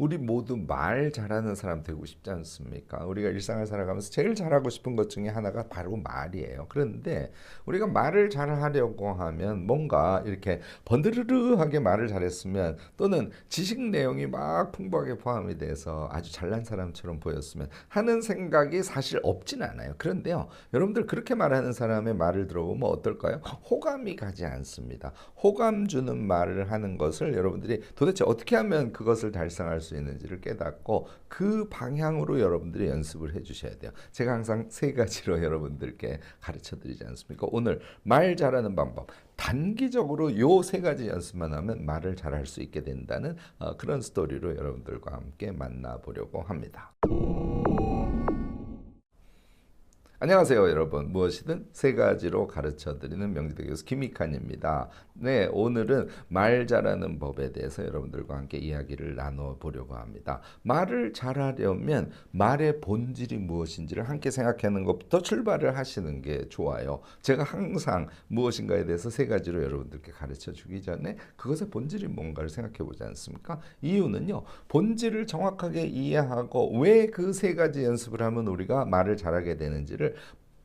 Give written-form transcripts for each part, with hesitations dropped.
우리 모두 말 잘하는 사람 되고 싶지 않습니까? 우리가 일상을 살아가면서 제일 잘하고 싶은 것 중에 하나가 바로 말이에요. 그런데 우리가 말을 잘하려고 하면 뭔가 이렇게 번드르르하게 말을 잘했으면 또는 지식 내용이 막 풍부하게 포함이 돼서 아주 잘난 사람처럼 보였으면 하는 생각이 사실 없진 않아요. 그런데요, 여러분들 그렇게 말하는 사람의 말을 들어보면 어떨까요? 호감이 가지 않습니다. 호감 주는 말을 하는 것을 여러분들이 도대체 어떻게 하면 그것을 달성할 수 있는지를 깨닫고 그 방향으로 여러분들이 연습을 해 주셔야 돼요. 제가 항상 세 가지로 여러분들께 가르쳐 드리지 않습니까? 오늘 말 잘하는 방법. 단기적으로 요 세 가지 연습만 하면 말을 잘할 수 있게 된다는 그런 스토리로 여러분들과 함께 만나보려고 합니다. 안녕하세요, 여러분. 무엇이든 세 가지로 가르쳐 드리는 명지대 교수 김익환입니다. 네, 오늘은 말 잘하는 법에 대해서 여러분들과 함께 이야기를 나눠 보려고 합니다. 말을 잘하려면 말의 본질이 무엇인지를 함께 생각하는 것부터 출발을 하시는 게 좋아요. 제가 항상 무엇인가에 대해서 세 가지로 여러분들께 가르쳐 주기 전에 그것의 본질이 뭔가를 생각해 보지 않습니까? 이유는요, 본질을 정확하게 이해하고 왜 그 세 가지 연습을 하면 우리가 말을 잘하게 되는지를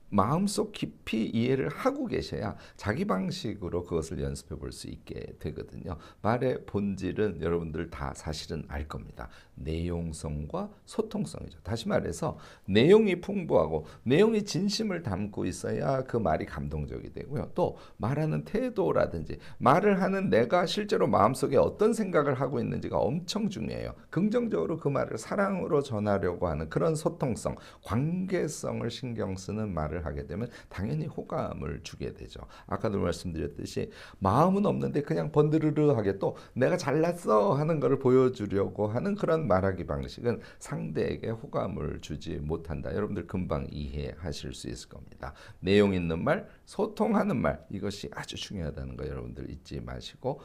마음속 깊이 이해를 하고 계셔야 자기 방식으로 그것을 연습해 볼 수 있게 되거든요. 말의 본질은 여러분들 다 사실은 알 겁니다. 내용성과 소통성이죠. 다시 말해서 내용이 풍부하고 내용이 진심을 담고 있어야 그 말이 감동적이 되고요. 또 말하는 태도라든지 말을 하는 내가 실제로 마음속에 어떤 생각을 하고 있는지가 엄청 중요해요. 긍정적으로 그 말을 사랑으로 전하려고 하는 그런 소통성, 관계성을 신경 쓰는 말을 하게 되면 당연히 호감을 주게 되죠. 아까도 말씀드렸듯이 마음은 없는데 그냥 번드르르하게 또 내가 잘났어 하는 것을 보여주려고 하는 그런 말하기 방식은 상대에게 호감을 주지 못한다. 여러분들 금방 이해하실 수 있을 겁니다. 내용 있는 말, 소통하는 말, 이것이 아주 중요하다는 거 여러분들 잊지 마시고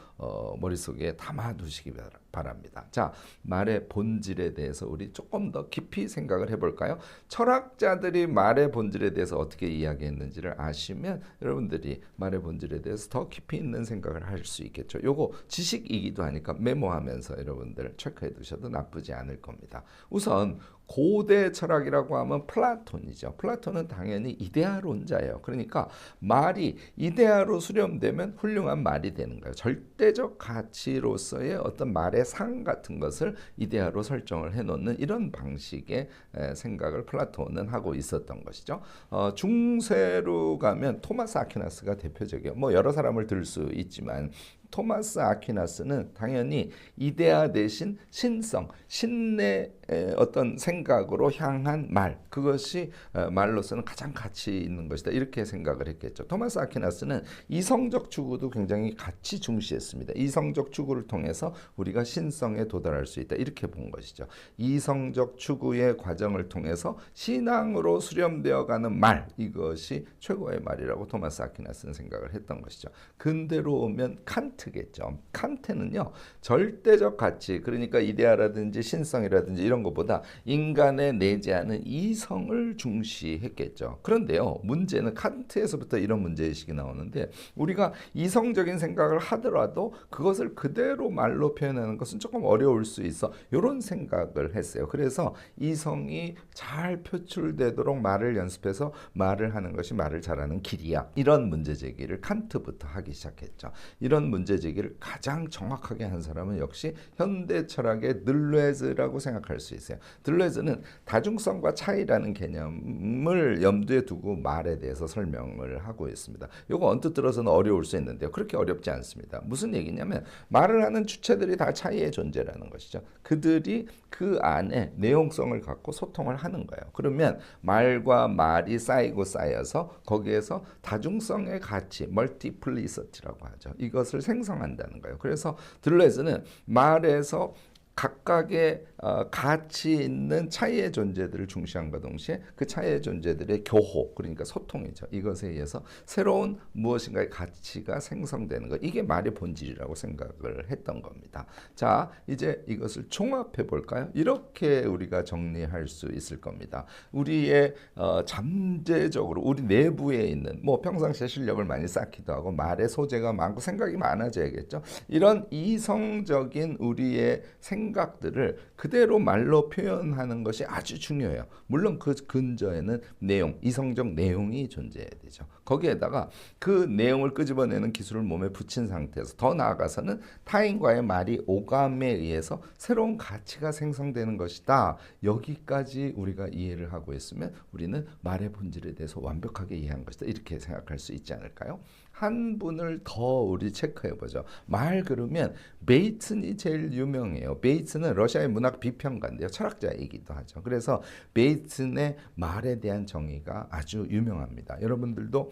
머릿속에 담아두시기 바랍니다. 자, 말의 본질에 대해서 우리 조금 더 깊이 생각을 해볼까요? 철학자들이 말의 본질에 대해서 어떻게 이야기했는지를 아시면 여러분들이 말의 본질에 대해서 더 깊이 있는 생각을 할 수 있겠죠. 요거 지식이기도 하니까 메모하면서 여러분들 체크해 두셔도 나쁘지 않을 겁니다. 우선 고대 철학이라고 하면 플라톤이죠. 플라톤은 당연히 이데아론자예요. 그러니까 말이 이데아로 수렴되면 훌륭한 말이 되는 거예요. 절대적 가치로서의 어떤 말의 상 같은 것을 이데아로 설정을 해놓는 이런 방식의 생각을 플라톤은 하고 있었던 것이죠. 중세로 가면 토마스 아퀴나스가 대표적이에요. 뭐 여러 사람을 들 수 있지만 토마스 아퀴나스는 당연히 이데아 대신 신성, 신의 어떤 생각으로 향한 말, 그것이 말로서는 가장 가치 있는 것이다. 이렇게 생각을 했겠죠. 토마스 아퀴나스는 이성적 추구도 굉장히 가치 중시했습니다. 이성적 추구를 통해서 우리가 신성에 도달할 수 있다. 이렇게 본 것이죠. 이성적 추구의 과정을 통해서 신앙으로 수렴되어 가는 말, 이것이 최고의 말이라고 토마스 아퀴나스는 생각을 했던 것이죠. 근대로 오면 칸트겠죠. 칸트는요, 절대적 가치, 그러니까 이데아라든지 신성이라든지 이런 것보다 인간의 내재하는 이성을 중시했겠죠. 그런데요, 문제는 칸트에서부터 이런 문제의식이 나오는데 우리가 이성적인 생각을 하더라도 그것을 그대로 말로 표현하는 것은 조금 어려울 수 있어. 이런 생각을 했어요. 그래서 이성이 잘 표출되도록 말을 연습해서 말을 하는 것이 말을 잘하는 길이야. 이런 문제 제기를 칸트부터 하기 시작했죠. 이런 문제 제기를 가장 정확하게 한 사람은 역시 현대 철학의 들레즈라고 생각할 수 있어요. 들레즈는 다중성과 차이라는 개념을 염두에 두고 말에 대해서 설명을 하고 있습니다. 이거 언뜻 들어서는 어려울 수 있는데요. 그렇게 어렵지 않습니다. 무슨 얘기냐면 말을 하는 주체들이 다 차이의 존재라는 것이죠. 그들이 그 안에 내용성을 갖고 소통을 하는 거예요. 그러면 말과 말이 쌓이고 쌓여서 거기에서 다중성의 가치, 멀티플리시티라고 하죠. 이것을 생성한다는 거예요. 그래서 들레즈는 말에서 각각의 가치 있는 차이의 존재들을 중시함과 동시에 그 차이의 존재들의 교호, 그러니까 소통이죠. 이것에 의해서 새로운 무엇인가의 가치가 생성되는 것, 이게 말의 본질이라고 생각을 했던 겁니다. 자, 이제 이것을 종합해 볼까요? 이렇게 우리가 정리할 수 있을 겁니다. 우리의 잠재적으로 우리 내부에 있는, 뭐 평상시에 실력을 많이 쌓기도 하고 말의 소재가 많고 생각이 많아져야겠죠. 이런 이성적인 우리의 생각 생각들을 그대로 말로 표현하는 것이 아주 중요해요. 물론 그 근저에는 내용, 이성적 내용이 존재해야 되죠. 거기에다가 그 내용을 끄집어내는 기술을 몸에 붙인 상태에서 더 나아가서는 타인과의 말이 오감에 의해서 새로운 가치가 생성되는 것이다. 여기까지 우리가 이해를 하고 있으면 우리는 말의 본질에 대해서 완벽하게 이해한 것이다. 이렇게 생각할 수 있지 않을까요? 한 분을 더 우리 체크해 보죠. 말 그러면 베이튼이 제일 유명해요. 베이튼은 러시아의 문학 비평가인데요. 철학자이기도 하죠. 그래서 베이튼의 말에 대한 정의가 아주 유명합니다. 여러분들도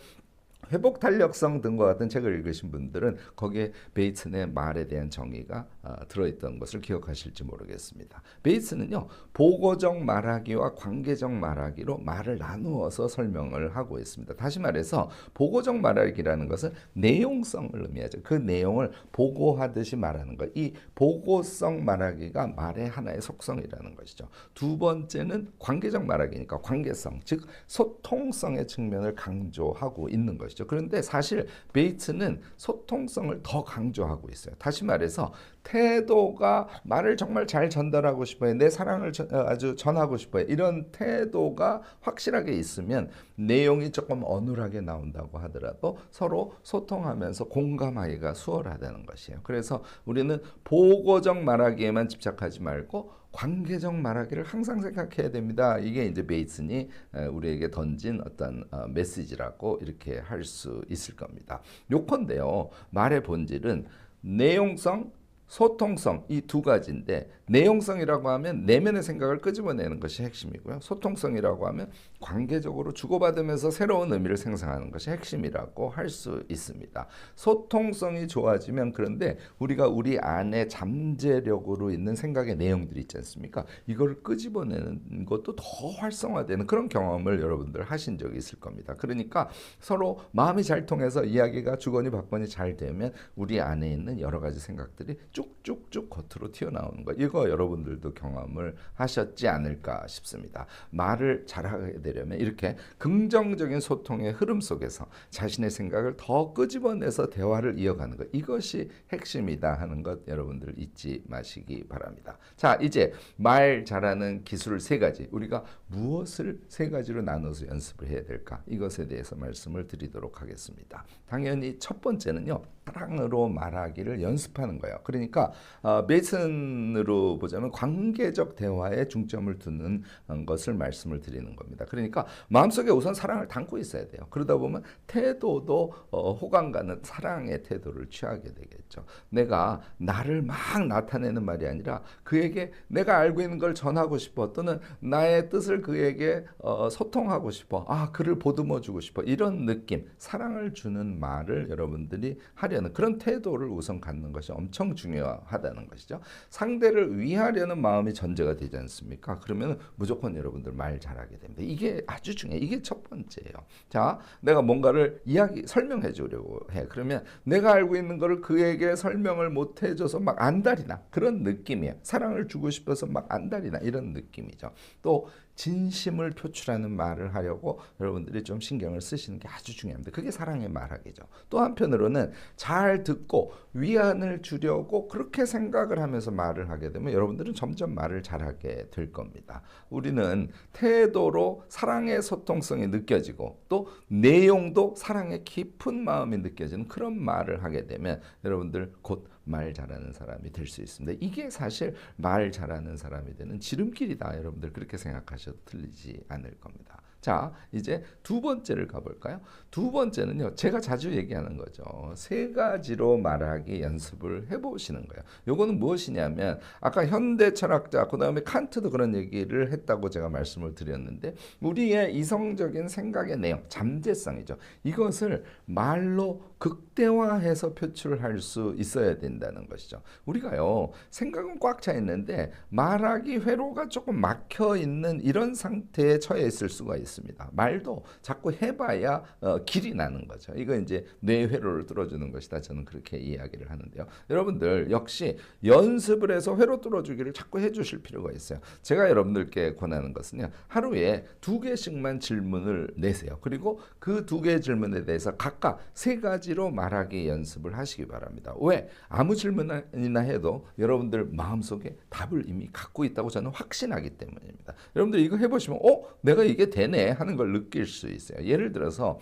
회복 탄력성 등과 같은 책을 읽으신 분들은 거기에 베이튼의 말에 대한 정의가 들어있던 것을 기억하실지 모르겠습니다. 베이튼은요, 보고적 말하기와 관계적 말하기로 말을 나누어서 설명을 하고 있습니다. 다시 말해서 보고적 말하기라는 것은 내용성을 의미하죠. 그 내용을 보고하듯이 말하는 것. 이 보고성 말하기가 말의 하나의 속성이라는 것이죠. 두 번째는 관계적 말하기니까 관계성, 즉 소통성의 측면을 강조하고 있는 것이죠. 그런데 사실 베이츠는 소통성을 더 강조하고 있어요. 다시 말해서 태도가 말을 정말 잘 전달하고 싶어요. 내 사랑을 아주 전하고 싶어요. 이런 태도가 확실하게 있으면 내용이 조금 어눌하게 나온다고 하더라도 서로 소통하면서 공감하기가 수월하다는 것이에요. 그래서 우리는 보고적 말하기에만 집착하지 말고 관계적 말하기를 항상 생각해야 됩니다. 이게 이제 베이슨이 우리에게 던진 어떤 메시지라고 이렇게 할 수 있을 겁니다. 요컨대요. 말의 본질은 내용성, 소통성 이 두 가지인데 내용성이라고 하면 내면의 생각을 끄집어내는 것이 핵심이고요. 소통성이라고 하면 관계적으로 주고받으면서 새로운 의미를 생성하는 것이 핵심이라고 할 수 있습니다. 소통성이 좋아지면 그런데 우리가 우리 안에 잠재력으로 있는 생각의 내용들이 있지 않습니까? 이걸 끄집어내는 것도 더 활성화되는 그런 경험을 여러분들 하신 적이 있을 겁니다. 그러니까 서로 마음이 잘 통해서 이야기가 주거니 받거니 잘 되면 우리 안에 있는 여러 가지 생각들이 쭉쭉쭉 겉으로 튀어나오는 것. 이거 여러분들도 경험을 하셨지 않을까 싶습니다. 말을 잘하게 되려면 이렇게 긍정적인 소통의 흐름 속에서 자신의 생각을 더 끄집어내서 대화를 이어가는 것. 이것이 핵심이다 하는 것 여러분들 잊지 마시기 바랍니다. 자, 이제 말 잘하는 기술 세 가지. 우리가 무엇을 세 가지로 나눠서 연습을 해야 될까? 이것에 대해서 말씀을 드리도록 하겠습니다. 당연히 첫 번째는요. 사랑으로 말하기를 연습하는 거예요. 그러니까 베이슨으로 보자면 관계적 대화에 중점을 두는 것을 말씀을 드리는 겁니다. 그러니까 마음속에 우선 사랑을 담고 있어야 돼요. 그러다 보면 태도도 호감 가는 사랑의 태도를 취하게 되겠죠. 내가 나를 막 나타내는 말이 아니라 그에게 내가 알고 있는 걸 전하고 싶어 또는 나의 뜻을 그에게 소통하고 싶어. 그를 보듬어 주고 싶어. 이런 느낌, 사랑을 주는 말을 여러분들이 하려는 그런 태도를 우선 갖는 것이 엄청 중요하다는 것이죠. 상대를 위하려는 마음이 전제가 되지 않습니까? 그러면 무조건 여러분들 말 잘하게 됩니다. 이게 아주 중요해요. 이게 첫 번째예요. 자, 내가 뭔가를 설명해 주려고 해. 그러면 내가 알고 있는 거를 그에게 설명을 못 해줘서 막 안달이나 그런 느낌이에요. 사랑을 주고 싶어서 막 안달이나 이런 느낌이죠. 또 진심을 표출하는 말을 하려고 여러분들이 좀 신경을 쓰시는 게 아주 중요합니다. 그게 사랑의 말하기죠. 또 한편으로는 잘 듣고 위안을 주려고 그렇게 생각을 하면서 말을 하게 되면 여러분들은 점점 말을 잘하게 될 겁니다. 우리는 태도로 사랑의 소통성이 느껴지고 또 내용도 사랑의 깊은 마음이 느껴지는 그런 말을 하게 되면 여러분들 곧 말 잘하는 사람이 될 수 있습니다. 이게 사실 말 잘하는 사람이 되는 지름길이다. 여러분들 그렇게 생각하셔도 틀리지 않을 겁니다. 자, 이제 두 번째를 가볼까요? 두 번째는요, 제가 자주 얘기하는 거죠. 세 가지로 말하기 연습을 해보시는 거예요. 요거는 무엇이냐면, 아까 현대 철학자, 그 다음에 칸트도 그런 얘기를 했다고 제가 말씀을 드렸는데, 우리의 이성적인 생각의 내용, 잠재성이죠. 이것을 말로 극대화해서 표출할 수 있어야 된다는 것이죠. 우리가요, 생각은 꽉 차 있는데, 말하기 회로가 조금 막혀 있는 이런 상태에 처해 있을 수가 있어요. 있습니다. 말도 자꾸 해봐야 길이 나는 거죠. 이거 이제 뇌 회로를 뚫어주는 것이다. 저는 그렇게 이야기를 하는데요. 여러분들 역시 연습을 해서 회로 뚫어주기를 자꾸 해주실 필요가 있어요. 제가 여러분들께 권하는 것은요. 하루에 2개씩만 질문을 내세요. 그리고 그 2개의 질문에 대해서 각각 3가지로 말하기 연습을 하시기 바랍니다. 왜? 아무 질문이나 해도 여러분들 마음속에 답을 이미 갖고 있다고 저는 확신하기 때문입니다. 여러분들 이거 해보시면 내가 이게 되네 하는 걸 느낄 수 있어요. 예를 들어서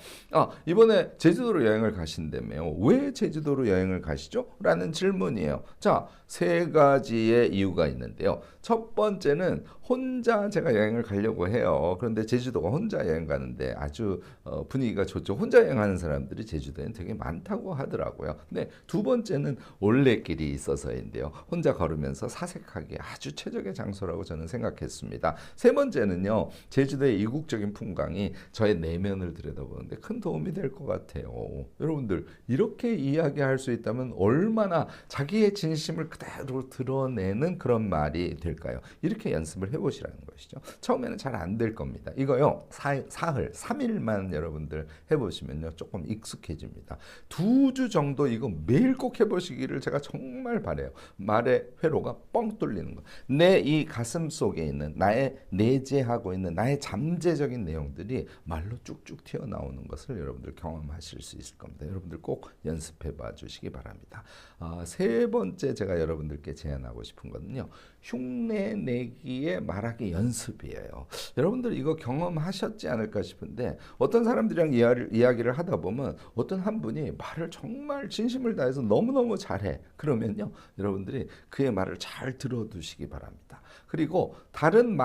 이번에 제주도로 여행을 가신다며요. 왜 제주도로 여행을 가시죠? 라는 질문이에요. 자, 3가지의 이유가 있는데요. 첫 번째는 혼자 제가 여행을 가려고 해요. 그런데 제주도가 혼자 여행 가는데 아주 분위기가 좋죠. 혼자 여행하는 사람들이 제주도에는 되게 많다고 하더라고요. 근데 2번째는 올레길이 있어서인데요. 혼자 걸으면서 사색하기 아주 최적의 장소라고 저는 생각했습니다. 3번째는요. 제주도의 이국적인 풍광이 저의 내면을 들여다보는데 큰 도움이 될 것 같아요. 여러분들 이렇게 이야기할 수 있다면 얼마나 자기의 진심을 그대로 드러내는 그런 말이 될까요? 이렇게 연습을 해보시라는 것이죠. 처음에는 잘 안 될 겁니다. 이거요. 사흘, 3일만 여러분들 해보시면요. 조금 익숙해집니다. 2주 정도 이거 매일 꼭 해보시기를 제가 정말 바라요. 말의 회로가 뻥 뚫리는 거. 내 이 가슴 속에 있는 나의 내재하고 있는 나의 잠재적인 내용들이 말로 쭉쭉 튀어나오는 것을 여러분들 경험하실 수 있을 겁니다. 여러분들 꼭 연습해 봐 주시기 바랍니다. 3번째 제가 여러분들께 제안하고 싶은 거는요. 흉내 내기의 말하기 연습이에요. 여러분들 이거 경험하셨지 않을까 싶은데 어떤 사람들이랑 이야기를 하다 보면 어떤 한 분이 말을 정말 진심을 다해서 너무너무 잘해. 그러면요. 여러분들이 그의 말을 잘 들어두시기 바랍니다. 그리고 다른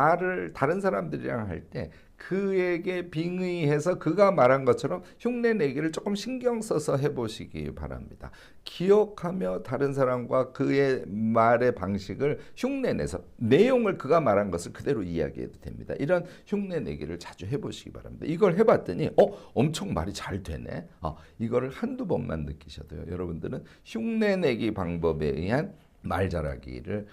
사람들이랑 할 때 그에게 빙의해서 그가 말한 것처럼 흉내 내기를 조금 신경 써서 해보시기 바랍니다. 기억하며 다른 사람과 그의 말의 방식을 흉내내서 내용을 그가 말한 것을 그대로 이야기해도 됩니다. 이런 흉내 내기를 자주 해보시기 바랍니다. 이걸 해봤더니 엄청 말이 잘 되네. 이거를 한두 번만 느끼셔도요. 여러분들은 흉내 내기 방법에 의한 말 잘하기를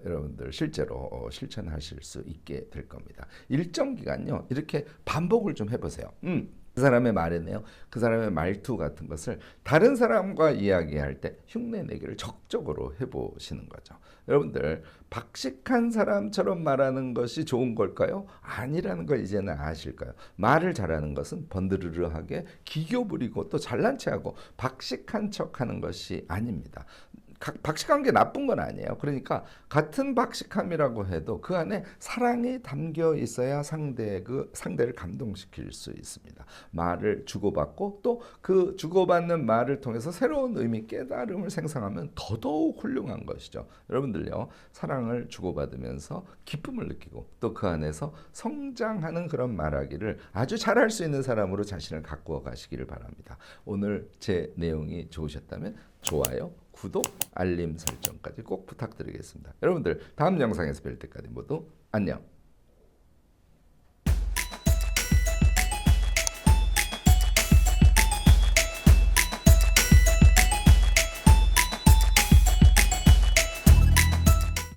여러분들 실제로 실천하실 수 있게 될 겁니다. 일정 기간요. 이렇게 반복을 좀 해보세요. 그 사람의 말이네요. 그 사람의 말투 같은 것을 다른 사람과 이야기할 때 흉내 내기를 적극적으로 해보시는 거죠. 여러분들 박식한 사람처럼 말하는 것이 좋은 걸까요? 아니라는 걸 이제는 아실까요? 말을 잘하는 것은 번드르르하게 기교 부리고 또 잘난 체하고 박식한 척하는 것이 아닙니다. 박식한 게 나쁜 건 아니에요. 그러니까 같은 박식함이라고 해도 그 안에 사랑이 담겨 있어야 상대를 감동시킬 수 있습니다. 말을 주고받고 또 그 주고받는 말을 통해서 새로운 의미, 깨달음을 생성하면 더더욱 훌륭한 것이죠. 여러분들요, 사랑을 주고받으면서 기쁨을 느끼고 또 그 안에서 성장하는 그런 말하기를 아주 잘할 수 있는 사람으로 자신을 가꾸어 가시기를 바랍니다. 오늘 제 내용이 좋으셨다면 좋아요, 구독, 알림 설정까지 꼭 부탁드리겠습니다. 여러분들 다음 영상에서 뵐 때까지 모두 안녕.